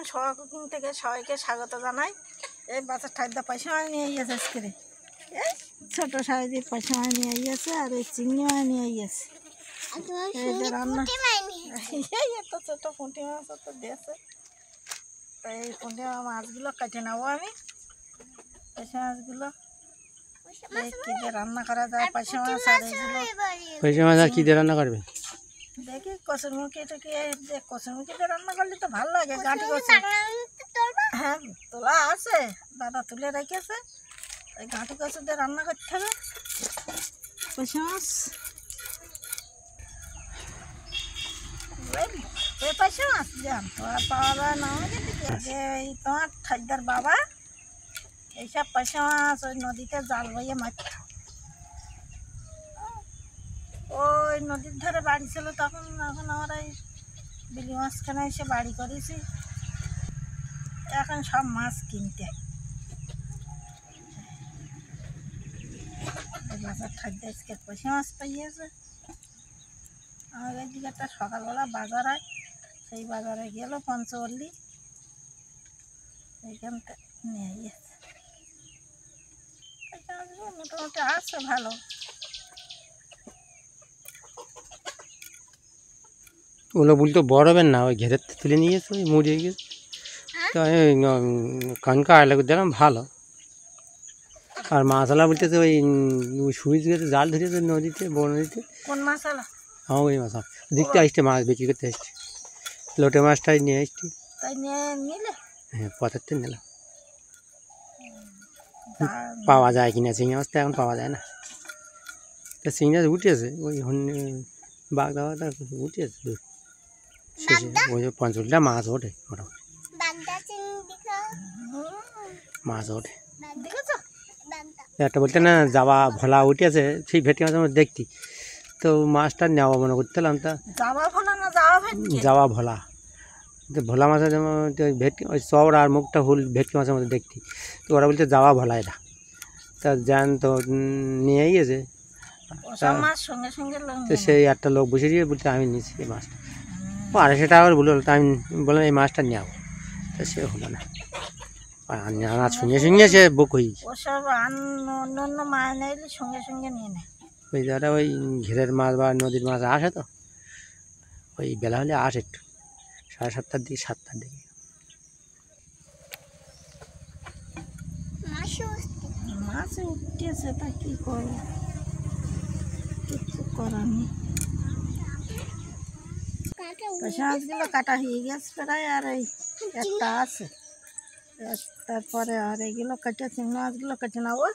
সোয়া cooking থেকে সবাইকে স্বাগত জানাই। এই বাচ্চার ঠাইদা পয়সা মাছ নিয়ে গিয়েছে আজকে, এই ছোটো সাইজের পয়সা মাছ নিয়ে গিয়েছে, আর এই চিংড়ি মাছ নিয়ে গিয়েছে। রান্না এই এত ছোটো পুঁটি মাছ তো দিয়েছে। তো এই পুঁটি মাছগুলো কেটে নেবো আমি। পয়সা মাছগুলো কি দিয়ে রান্না করা যায়, পয়সা মাছ আর এগুলো পয়সা মাছ আর কি দিয়ে রান্না করবে দেখি। কচুরমুখী টুকি কচুরমুখী দিয়ে রান্না করলে তো ভালো লাগে। গাঁটি কচু হ্যাঁ তোলা আছে, দাদা তুলে রেখেছে। ওই গাঁটি কচু দিয়ে রান্না করতে হবে পয়সা মাছ। পয়সা মাছ জান তো আর পাওয়া যায় না আমাদের দিকে। যে এই তোমার ঠাকুরদার বাবা এইসব পয়সা মাছ ওই নদীতে জাল বইয়ে মারত। ওই নদীর ধারে বাড়ি ছিল তখন। এখন আমরা এই বিলি মাছখানে এসে বাড়ি করেছি। এখন সব মাছ কিনতে ঠাকুরদা আজকে পয়সা মাছ পাইয়েছে। আমাদের দিকে একটা সকালবেলা বাজার হয়, সেই বাজারে গেল পঞ্চবল্লী, সেইখান থেকে নিয়ে গিয়েছে। মোটামুটি আছে ভালো। ওগুলো বলতো বড় হবেন না, ওই ঘেরের তুলে নিয়ে গেছে, ওই মরিয়ে গেছে। তো কানকা আয়লাকে দেখলাম ভালো। আর মাছালা বলতেছে ওই সুইচ গেছে, জাল ধরেছে নদীতে, বড় নদীতে। কোন মাছালা? হ্যাঁ ওই মাছ দেখতে আসছে, মাছ বিক্রি করতে আসছে। লোটে মাছটাই নিয়ে আসছি। তাই নিলে হ্যাঁ পথের থেকে নিলাম। পাওয়া যায় কিনা চিংড়ি মাছ তো এখন পাওয়া যায় না। তা চিংড়ি মাছ উঠেছে ওই বাগদা বাগদা উঠেছে দূর শেষে। ওই পঞ্চলিটা মাছ ওঠে মোটামুটি, মাছ ওঠে। একটা বলতে না যাওয়া ভোলা উঠেছে, সেই ভেটকি মাছের মধ্যে দেখতি। তো মাছটা নেওয়া মনে করতেলাম। তা যাওয়া ভোলা, ভোলা মাছের যেমন ভেটকি ওই চওড়া আর মুখটা হুল ভেটকি মাছের মধ্যে দেখতি। তো ওরা বলতে যাওয়া ভোলা এটা। তা যান তো নিয়ে গিয়েছে। তো সেই একটা লোক বসে দিয়ে বলতে আমি নিয়েছি এই মাছটা। ও 250 টাকা করে বললো। তা আমি বললাম এই মাছটা নেব। তা সে হলো না, না শুনে শুনে সে বুক হয়ে গেছে। ওসব অন্য মাছ নিলে সঙ্গে সঙ্গে নিয়ে নেয়। ওই জায়গাটা ওই ঘেরের মাছ বা নদীর মাছ আসে, তো ওই বেলা হলে আসে একটু 7:30টার দিকে, 7টার দিকে। মাছ উঠতেছে, তা কি করবো, কিছু করার নেই। পয়সা মাছগুলো কাটা হয়ে গেছে প্রায়, আর এই একটা আছে। তারপরে আর এইগুলো কেটে চিংড়ি মাছগুলো কেটে নেবো,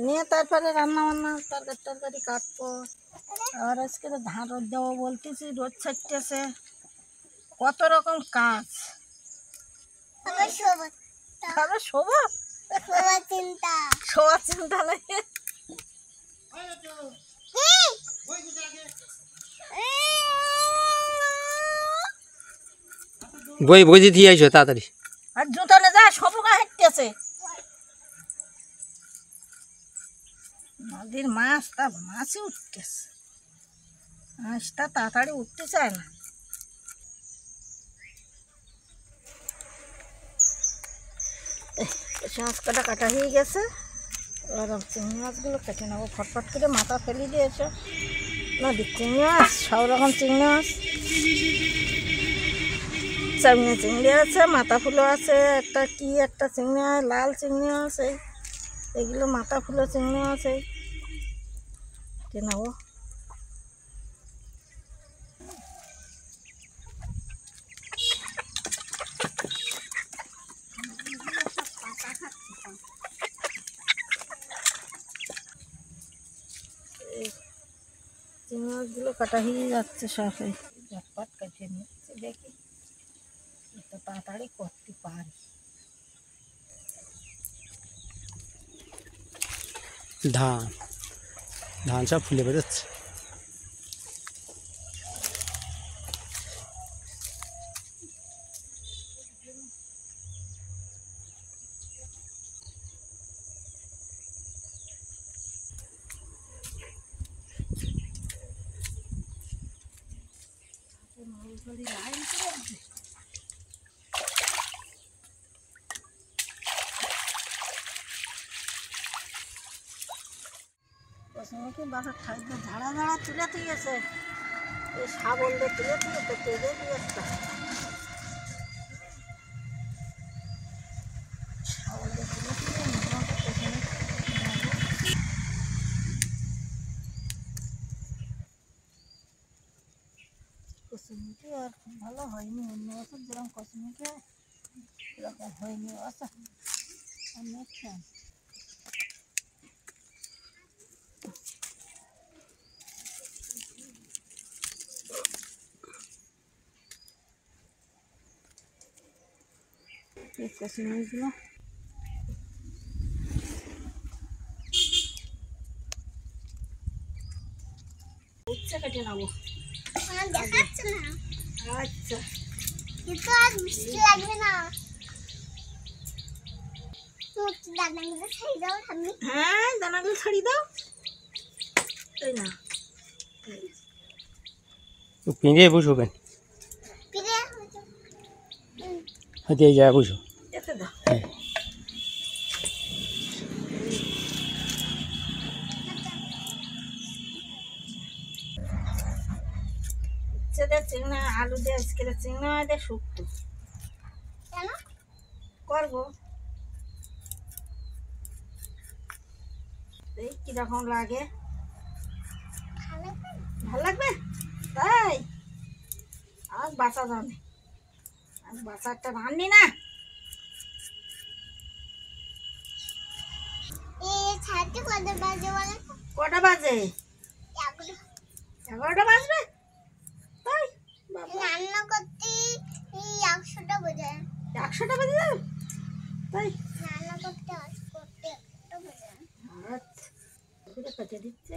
নিয়ে তারপরে রান্না বান্না তরকারি কাটবো। আর আজকে তো ধান রোদ দেবো বলতেছি, রোদ ছাড়তেছে, কত রকম কাজ। শোভা চিন্তা লাগে। বই দিয়ে আইসো তাড়াতাড়ি। আর জুতো নে যা, সবুকা হাঁটতেছে। নদীর মাছ, তা মাছই উঠতেছে, মাছটা তাড়াতাড়ি উঠতে চায় না। মাছ কাটা হয়ে গেছে। এবার চিংড়ি মাছগুলো কেটে নেবো ফটফট করে। মাথা ফেলে দিয়েছে নদীর চিংড়ি মাছ, সব রকম চিংড়ি মাছ। চামড়া চিংড়ি আছে, মাথা ফুলো আছে, একটা চিংড়ি মাছ, লাল চিংড়ি মাছ। এইগুলো মাথা ফুলো চিংড়ি মাছ। কেটে নেবো। চিংড়ি মাছগুলো কাটা হয়ে যাচ্ছে সব, ঝটপট কেটে নিচ্ছে। দেখি এত তাড়াতাড়ি করতে পারি। ধান সব ফুলে বেরোচ্ছে। কসমুখী বাসার খাদ্য ঝাড়া ঝাড়া তুলে দিয়েছে, এই শাবল দিয়ে তুলে তুলে তো কেঁদে দিয়েছে। শাবল দিয়ে তুলে তুলে মোটামুটি কসমুখী আর খুব ভালো হয়নি, অন্য বছর যেরকম কসমুখী এরকম হয়নি। আচ্ছা অনেক খান এই কসমুখীগুলো উচ্ছে কেটে নেবো। দেখাচ্ছে না, আচ্ছা কিন্তু আর মিষ্টি লাগবে না। দানাগুলো ছাড়িয়ে দাও ঠাম্মি। হ্যাঁ দানাগুলো ছাড়িয়ে দাও। এই না পিঁড়ে বসবেন, পিড়ে হয়তো এই জায়গায় বসো। এতে দাও। হ্যাঁ উচ্ছে চিংড়া আলু দিয়ে আজকে চিংড়া দিয়ে শুক্তো কেন করবো। এই কিরকম লাগে, ভালো করে? ভালো লাগবে তাই? আর বাঁচা যাবে, আর বাঁচারটা রান্নি না। এই ছাড়তে কত বাজে বলে তো? কটা বাজে? 11। 11টা বাজবে তাই? বাবা রান্না করতে এই 100টা বোঝায়। 100টা বাজে যাবে তাই? রান্না করতে 100টা বোঝায়। আচ্ছা ঘুরে কেটে দিচ্ছে।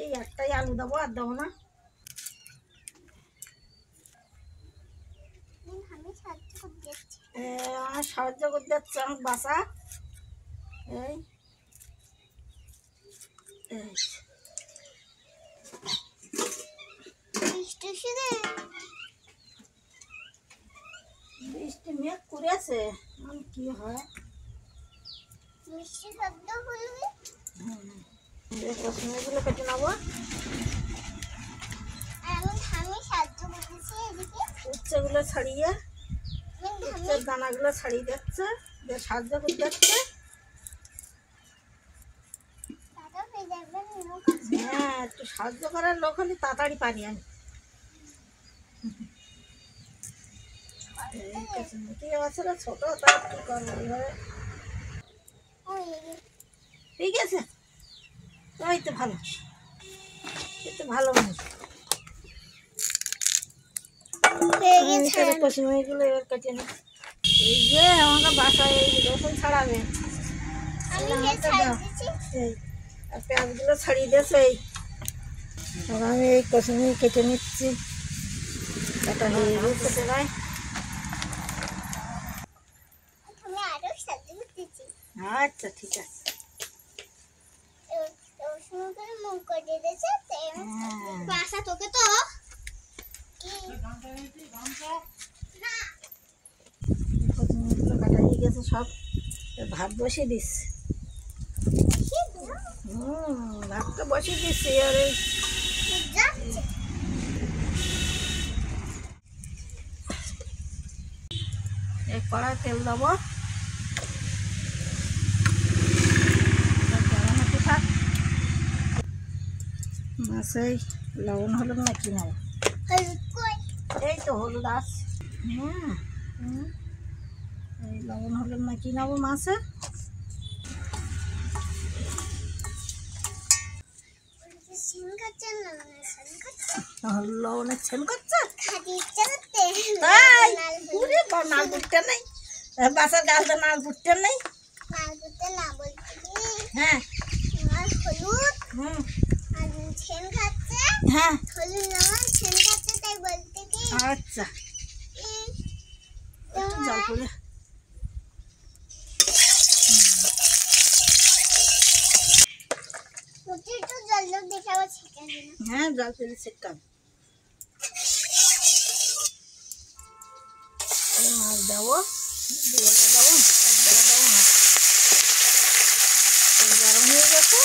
এই একটাই আলু দেবো, আর দেবো না। আমি সাহায্য করে দিচ্ছি। আমার সাহায্য করতে যাচ্ছে আমার বাসা। এই এই মিষ্টি শুনে বৃষ্টি মেঘ করেছে, কি হয়। মিষ্টি শব্দ বলবি। কসমুখীগুলো কেটে নেবো। আর আমি সাহায্য করতেছি এদিকে। উচ্ছেগুলো ছাড়িয়ে, আমি উচ্ছের দানাগুলো ছাড়িয়ে দিচ্ছে, দিয়ে সাহায্য করে দিচ্ছে। দাদা হয়ে যাবে লোক। হ্যাঁ একটু সাহায্য করার লোক হলে তাড়াতাড়ি পারি আমি। এই কসমুখী আছে ছোট, তার কি করবো এইভাবে। ঠিক আছে ওই তো ভালো, এই তো ভালো মানুষ। কসমুখীগুলো এবার কেটে নি। এই যে আমাকে বাসায় এই রসুন ছাড়াবে, আমি দিচ্ছি। এই আর পেঁয়াজগুলো ছাড়িয়ে দিয়েছে। এই এবার আমি এই কসমুখী কেটে নিচ্ছি, কাটা হয়ে গেছে প্রায়। আমি আরো সাহায্য করতেছি। আচ্ছা ঠিক আছে। রসুন করে মুখ করে দিয়েছে। হ্যাঁ বাসা তোকে তো কসমুখীগুলো কাটা হয়ে গেছে সব, ভাত বসিয়ে দিচ্ছি। ভাতটা বসিয়ে দিচ্ছি। আর এই যাচ্ছে। এই কড়াই তেল দেবো, মাছে লবণ হলুদ মাখি নেবো। হলুদ কই? এই তো হলুদ আছে। এই লবণ হলুদ মাখি নেবো মাছে। সিং খাচ্ছে না সিং খাচ্ছে। লবণের ছেন করছে খাদি ইচ্ছা করতে। তাই? পুরে নাল পুটটা নেই, বাসার গাছটা নাল পুটটা নেই। মাল করতে না বলতে কি? হ্যাঁ আর হলুদ হুম আর ছেন খাচ্ছে। হ্যাঁ হলুদ লবণ ছেন খাচ্ছে তাই বলতে কি? আচ্ছা এই একটু জল করে একটু জল জল দেখে আবার ছেঁকে দিন। হ্যাঁ জল করে ছিটকাম। মাছ দেবো, দুয়ারা দেবো, একবারে দেবো না। গরম হয়ে গেছে,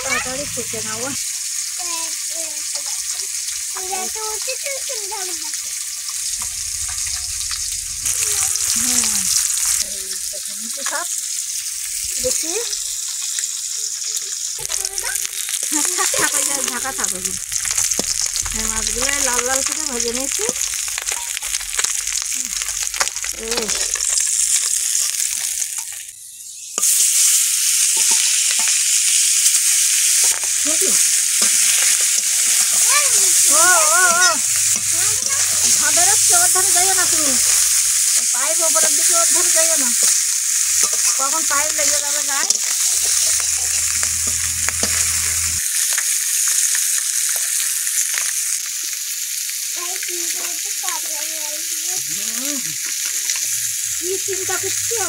তাড়াতাড়ি চেকে নেবো। সব দেখি ঢাকা থাকো। হ্যাঁ, মাছগুলো লাল লাল করে ভেজে নিয়েছি। ওর ধারে যাইও না, তুমি পাইপ ওপরের দিকে ওর ধারে যাইও না, কখন পাইপ লেগে যাবে গায়ে। কি চিন্তা করছো?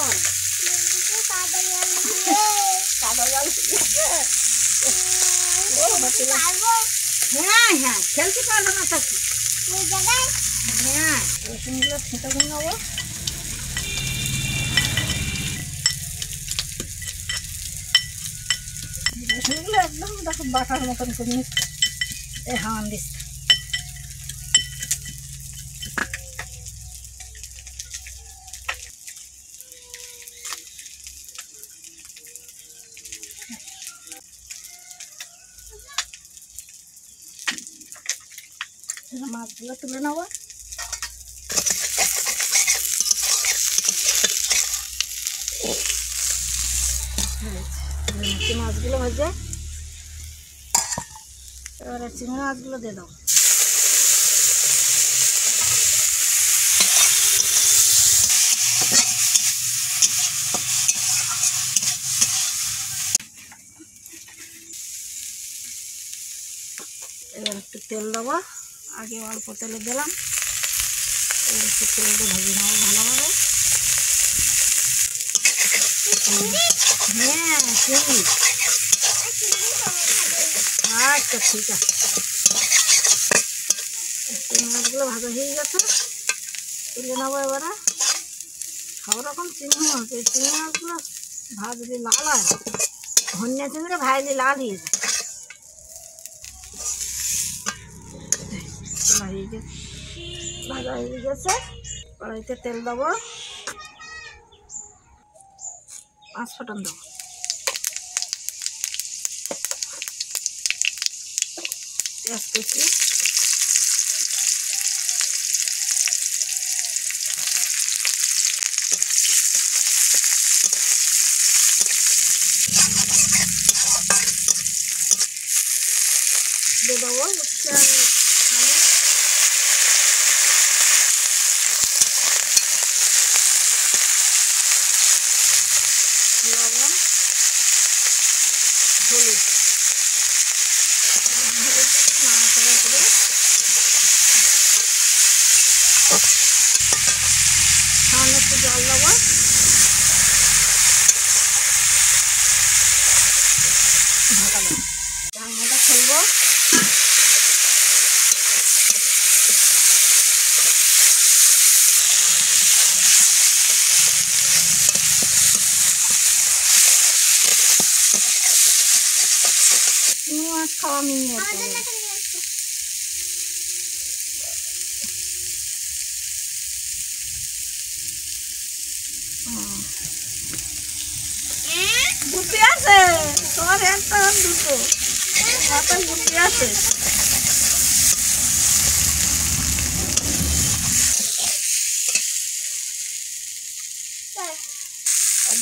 হ্যাঁ হ্যাঁ, খেলতে পারবো না থাকি। হ্যাঁ, রসুনগুলো ছেঁটে করে নেবো। রসুনগুলো একদম দেখো বাটার মতন করে নিচ্ছি। এই হাওয়ান দিচ্ছি। মাছগুলো তুলে নেবো। মাছগুলো ভেজে এবারে চিংড়ি মাছগুলো দিয়ে দাও। এবার একটু তেল দেবো, আগে অল্প তেলে দিলাম, এবার একটু তেল দিয়ে ভেজে নেবো ভালোভাবে। হ্যাঁ, চিংড়ি। আচ্ছা ঠিক আছে, চিংড়ি মাছগুলো ভাজা হয়ে গেছে, তুলে নেবো। এবারে সব রকম চিংড়ি মাছ, এই চিংড়ি মাছগুলো ভাজলে লাল হয়, ধনিয়া চিংড়ি ভাজলে লাল হয়ে যায়। ভাজা হয়ে গেছে, কড়াইতে তেল দেবো, 5 ফোঁটন দেবো, পেঁয়াজ কুচি, দিয়ে দেবো লবণ, হলুদ, নাড়াচাড়া করে সামান্য একটু জল দেবো। ঢাকা দেবো, ঢাকনাটা খুলবো। চিংড়ি মাছ খাওয়া নিয়ে বুদ্ধি আছে তোমার, একটা দুটো মাথায় বুদ্ধি আছে।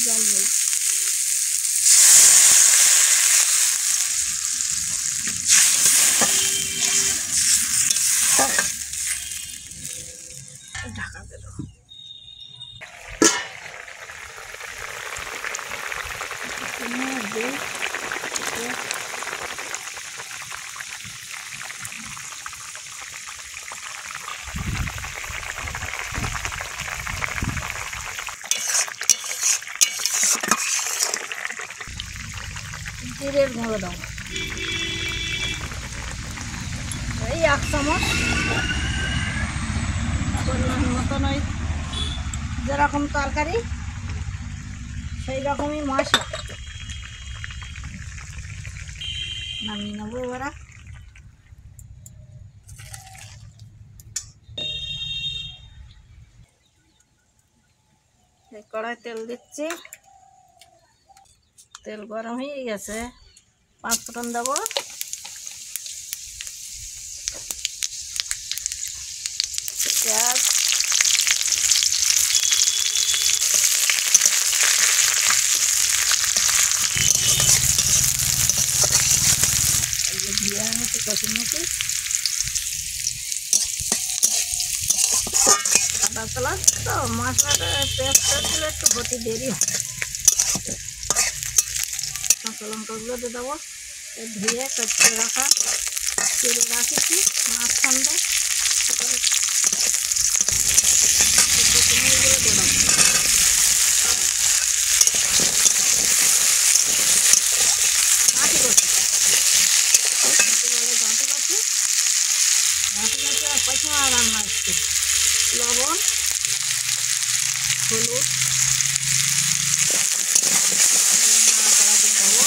জল দেই, ঢাকা দিল। জিরের গুঁড়ো দাও, এই 1 চামচ, পরিমাণ মতন ওই যেরকম তরকারি সেই রকমই মশলা নামিয়ে নেবো এবারে। কড়াই তেল দিচ্ছি, তেল গরম হয়ে গেছে, 5 ফোড়ন দেবো, পেঁয়াজ, দিয়ে আনছি কষিয়ে মশলা তো মশলাটা পেস্টটা দিলে একটু হতে দেরি হয়। কাঁচা লঙ্কাগুলো দিয়ে দেবো, ধুয়ে কেটে রাখা তেলে রাখেছি মাঝখান দিয়ে দিয়ে দেবো। ঘাঁটি কষি ঘাঁটি কষি আর পয়সা রান্না আসছে, লবণ, হলুদ, দেবো,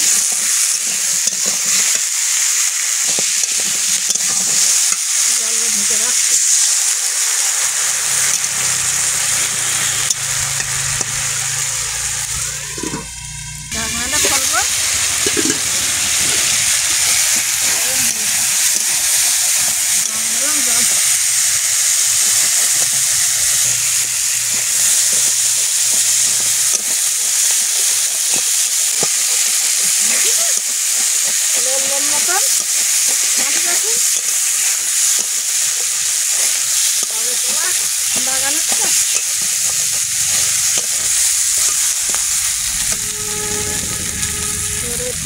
জল ঢেকে রাখছি। ঢাকনাটা খুলবো, মতন ঘাঁটি কষি তবে তোমার বাগানের তো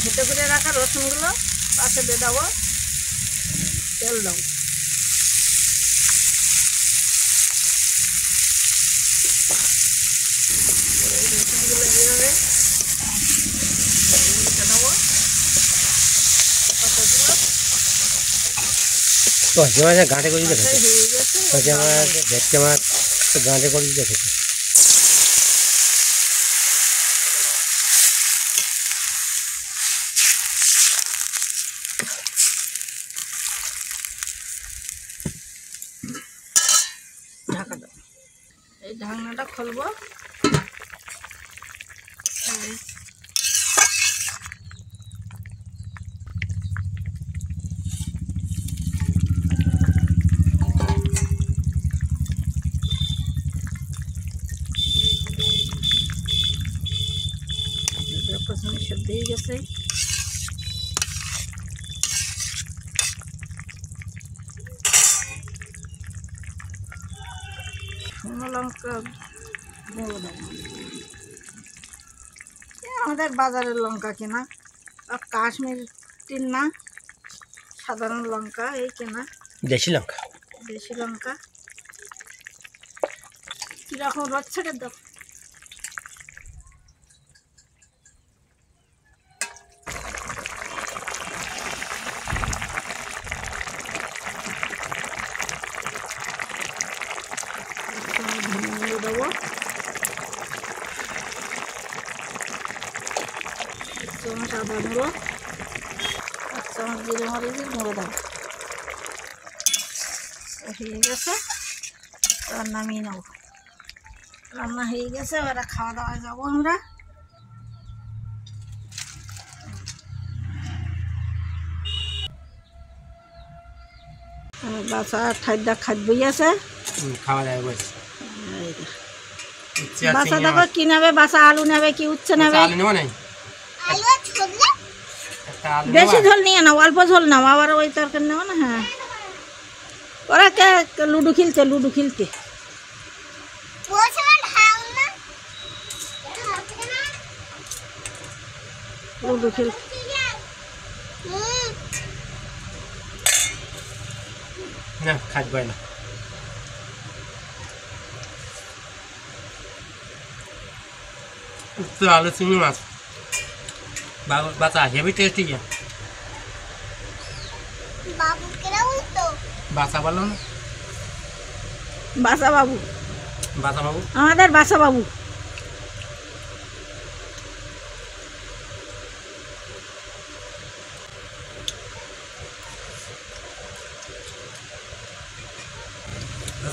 ভেটে করে রাখা রসুনগুলো পাশে দিয়ে দেবো, তেল দেবো, রসুনগুলো এইভাবে দেবো, কষে মাছ গাঁটে করে দিতে খেতে, হয়ে গেছে। কষে মাছ ভেটকে মাছ গাঁটে করে দিতে খেতে। ঢাকা দেবো, এই ঢাকনাটা খুলবো, সেদ্ধ হয়ে গেছে। শুকনো লঙ্কা দেবো দেবো, আমাদের বাজারের লঙ্কা কেনা, কাশ্মীরের না, সাধারণ লঙ্কা এই কেনা, দেশি লঙ্কা। দেশি লঙ্কা কীরকম রোদ ছেড়ে দাও। দেবো, চামচ আদা দেবো, 1 চামচ জিরে মরিচের গুঁড়ো দেবো। হয়ে গেছে, এবার নামিয়ে নেব। রান্না হয়ে গেছে, এবার খাওয়া দাওয়ায় যাবো আমরা। বাসা ঠাইদা খাদ্যই আছে, খাওয়া দাওয়া বলছি। বাসা দেখো কি নেবে, বাসা আলু নেবে কি উচ্ছে নেবে, বেশি ঝোল নিয়ে নাও, অল্প ঝোল নাও, আবার ওই তরকারি নেও না। হ্যাঁ, ওরা কে লুডো খেলতে লুডো খেলতে লুডো খেলতে না খাইবে না। তো আলু চিংড়ি মাছ বাচ্চা হেভি টেস্টি গিয়া বাসা বললো না, বাসা বাবু, বাসা বাবু আমাদের বাসা বাবু।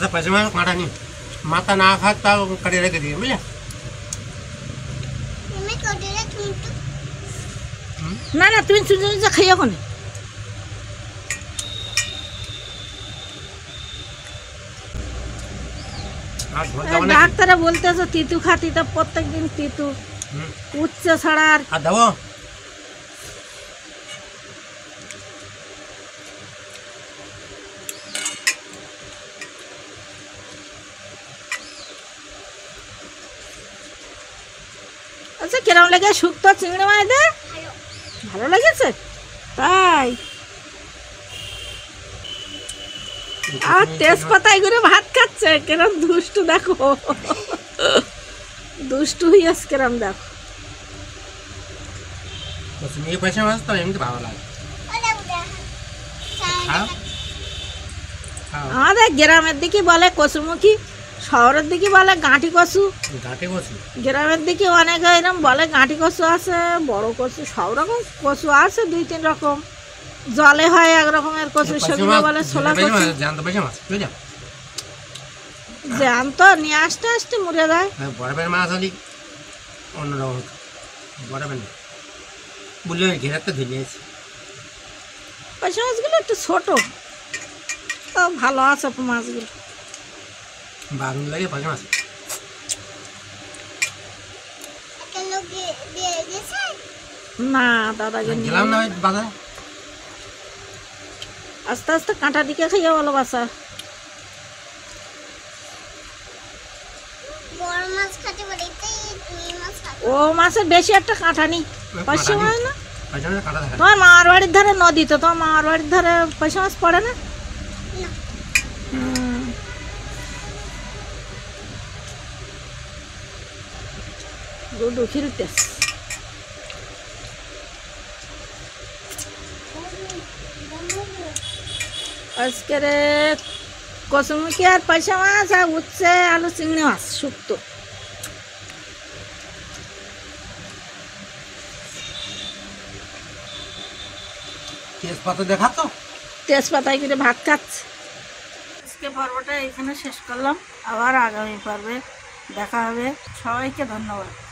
আচ্ছা পাশে মাছ কাঁটা নি মাথা না খাক তাও কাটিয়ে রেখে দিয়ে বুঝলে তুমি কোটিরে তুমি তো না না তুমি চুজে চুজে খাইও কোনে আর ধর যাবো না ডাক্তারে বলতেছে তিতু খাতি তো প্রত্যেকদিন তিতু উচ্ছে ছাড়া আর আর দেবো আচ্ছা কিরম লাগে শুক্তো চিংড়ি মাছ দে ভালো লেগেছে তাই আর তেজপাতায় করে ভাত খাচ্ছে কিরম দুষ্টু দেখো দুষ্টু হইয়াস কিরম দেখো এই পাশে মাছ তো এমনি ভালো লাগে ওলা বুড়া খাও খাও আমাদের গ্রামের দিকে বলে কচুমুখী শহরের দিকে বলে গাঁটি কচু ঘাটে বসি গ্রামের দিকে অনেক এরকম বলে গাঁটি কচু আছে বড় কচু সব রকম কচু আছে 2-3 রকম জলে হয় এক রকমের কচু সেগুলো বলে ছোলা কচু জানতো পাশে মাছ বুঝলে জ্যান্ত নিয়ে আসতে আসতে মরে যায় বরফের মাছ হলি অন্যরকম বরফের না বললে ঘেরাতে ধুয়ে নিয়েছি পয়সা মাছগুলো একটু ছোট তো ভালো আছে মাছগুলো বাগুন লাগে পাশে মাছ একটা লোক দিয়ে গেছে না দাদাকে নিয়ে গেলাম না ওই বাজারে আস্তে আস্তে কাঁটা দিকে খাইয়া ভালো বাসা বড় মাছ খেতে পারি তাই তুমি মাছ খাও ও মাছের বেশি একটা কাঁটা নেই পয়সা মাছ না পাশে মাছ কাটা থাকে তোমার মামার বাড়ির ধারে নদী তো তোমার মামার বাড়ির ধারে পয়সা মাছ পড়ে না না দুধু খিলতেস আজকের কচুমুখী আর পয়সা মাছ আর উচ্ছে আলু চিংড়ি মাছ শুক্তো তেজপাতা দেখাচ্ছ তেজপাতায় করে ভাত খাচ্ছে আজকে পর্বটা এখানে শেষ করলাম আবার আগামী পর্বে দেখা হবে সবাইকে ধন্যবাদ